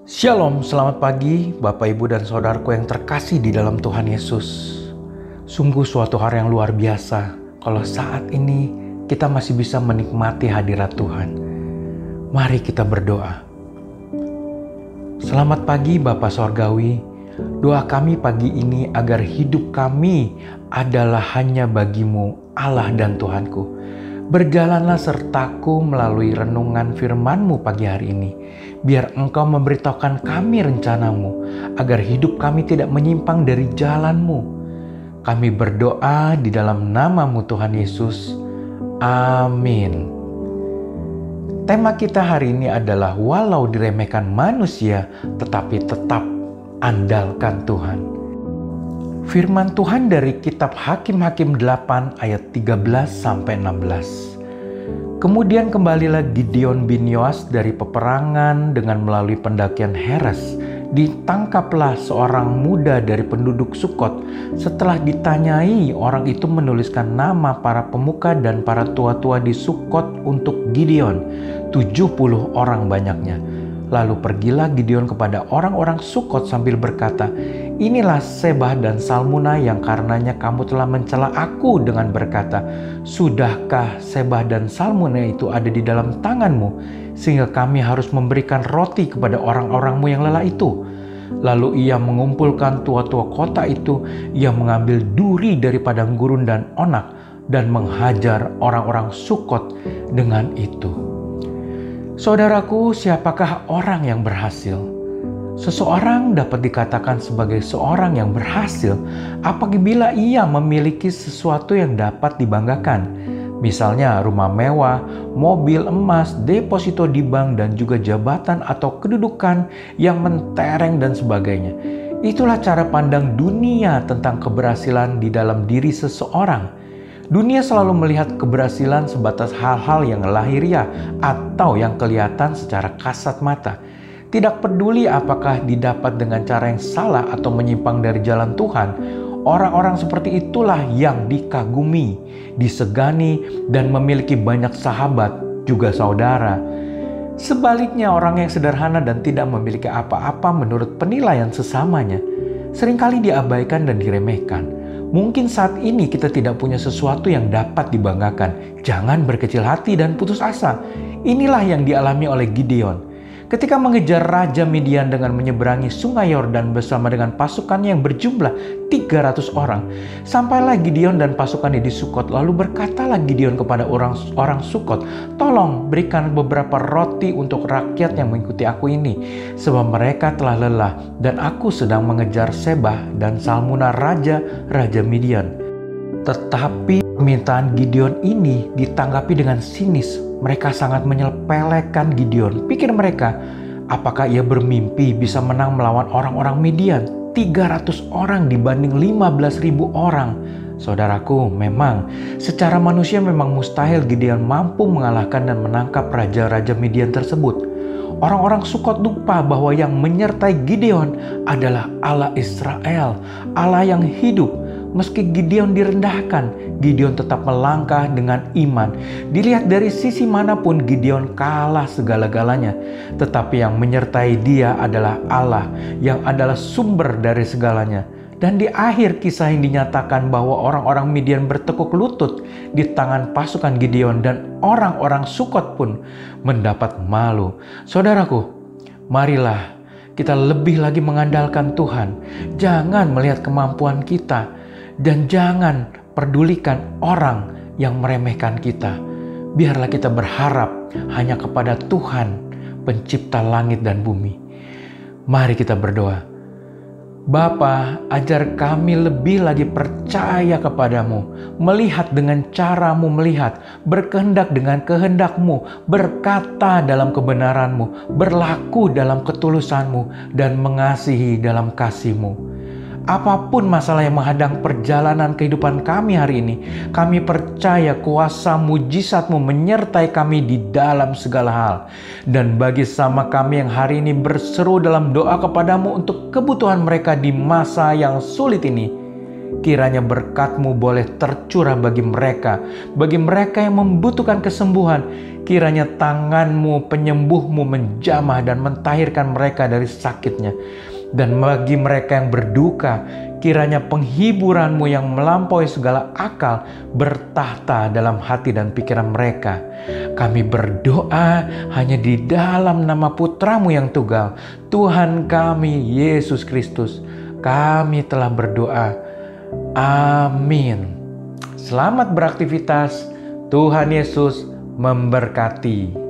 Shalom, selamat pagi Bapak Ibu dan Saudaraku yang terkasih di dalam Tuhan Yesus. Sungguh suatu hari yang luar biasa kalau saat ini kita masih bisa menikmati hadirat Tuhan. Mari kita berdoa. Selamat pagi Bapa Sorgawi. Doa kami pagi ini agar hidup kami adalah hanya bagi-Mu, Allah dan Tuhanku. Berjalanlah sertaku melalui renungan firman-Mu pagi hari ini. Biar Engkau memberitahukan kami rencana-Mu, agar hidup kami tidak menyimpang dari jalan-Mu. Kami berdoa di dalam nama-Mu Tuhan Yesus. Amin. Tema kita hari ini adalah walau diremehkan manusia, tetapi tetap andalkan Tuhan. Firman Tuhan dari kitab Hakim-Hakim 8 ayat 13-16. Kemudian kembalilah Gideon bin Yoas dari peperangan dengan melalui pendakian Heres. Ditangkaplah seorang muda dari penduduk Sukot. Setelah ditanyai, orang itu menuliskan nama para pemuka dan para tua-tua di Sukot untuk Gideon. 70 orang banyaknya. Lalu pergilah Gideon kepada orang-orang Sukot sambil berkata, "Inilah Sebah dan Salmuna yang karenanya kamu telah mencela aku dengan berkata, sudahkah Sebah dan Salmuna itu ada di dalam tanganmu, sehingga kami harus memberikan roti kepada orang-orangmu yang lelah itu?" Lalu ia mengumpulkan tua-tua kota itu, ia mengambil duri dari padang gurun dan onak, dan menghajar orang-orang Sukot dengan itu. Saudaraku, siapakah orang yang berhasil? Seseorang dapat dikatakan sebagai seorang yang berhasil apabila ia memiliki sesuatu yang dapat dibanggakan. Misalnya rumah mewah, mobil emas, deposito di bank, dan juga jabatan atau kedudukan yang mentereng dan sebagainya. Itulah cara pandang dunia tentang keberhasilan di dalam diri seseorang. Dunia selalu melihat keberhasilan sebatas hal-hal yang lahiriah atau yang kelihatan secara kasat mata. Tidak peduli apakah didapat dengan cara yang salah atau menyimpang dari jalan Tuhan, orang-orang seperti itulah yang dikagumi, disegani, dan memiliki banyak sahabat, juga saudara. Sebaliknya, orang yang sederhana dan tidak memiliki apa-apa menurut penilaian sesamanya, seringkali diabaikan dan diremehkan. Mungkin saat ini kita tidak punya sesuatu yang dapat dibanggakan. Jangan berkecil hati dan putus asa. Inilah yang dialami oleh Gideon. Ketika mengejar Raja Midian dengan menyeberangi sungai Yordan bersama dengan pasukannya yang berjumlah 300 orang. Sampailah Gideon dan pasukannya di Sukot. Lalu berkatalah Gideon kepada orang Sukot, "Tolong berikan beberapa roti untuk rakyat yang mengikuti aku ini, sebab mereka telah lelah dan aku sedang mengejar Sebah dan Salmuna raja Midian." Tetapi permintaan Gideon ini ditanggapi dengan sinis. Mereka sangat menyepelekan Gideon. Pikir mereka, apakah ia bermimpi bisa menang melawan orang-orang Midian? 300 orang dibanding 15.000 orang. Saudaraku, memang secara manusia memang mustahil Gideon mampu mengalahkan dan menangkap raja-raja Midian tersebut. Orang-orang Sukot lupa bahwa yang menyertai Gideon adalah Allah Israel, Allah yang hidup. Meski Gideon direndahkan, Gideon tetap melangkah dengan iman. Dilihat dari sisi manapun, Gideon kalah segala-galanya. Tetapi yang menyertai dia adalah Allah, yang adalah sumber dari segalanya. Dan di akhir kisah yang dinyatakan bahwa orang-orang Midian bertekuk lutut di tangan pasukan Gideon dan orang-orang Sukot pun mendapat malu. Saudaraku, marilah kita lebih lagi mengandalkan Tuhan. Jangan melihat kemampuan kita. Dan jangan pedulikan orang yang meremehkan kita. Biarlah kita berharap hanya kepada Tuhan, pencipta langit dan bumi. Mari kita berdoa. Bapa, ajar kami lebih lagi percaya kepadamu, melihat dengan caramu melihat, berkehendak dengan kehendakmu, berkata dalam kebenaranmu, berlaku dalam ketulusanmu, dan mengasihi dalam kasihmu. Apapun masalah yang menghadang perjalanan kehidupan kami hari ini, kami percaya kuasa mujizat-Mu menyertai kami di dalam segala hal. Dan bagi sama kami yang hari ini berseru dalam doa kepadamu untuk kebutuhan mereka di masa yang sulit ini, Kiranya berkat-Mu boleh tercurah bagi mereka yang membutuhkan kesembuhan. Kiranya tangan-Mu, penyembuh-Mu menjamah dan mentahirkan mereka dari sakitnya. Dan bagi mereka yang berduka, kiranya penghiburan-Mu yang melampaui segala akal bertahta dalam hati dan pikiran mereka. Kami berdoa hanya di dalam nama Putra-Mu yang tunggal, Tuhan kami Yesus Kristus. Kami telah berdoa. Amin. Selamat beraktivitas. Tuhan Yesus memberkati.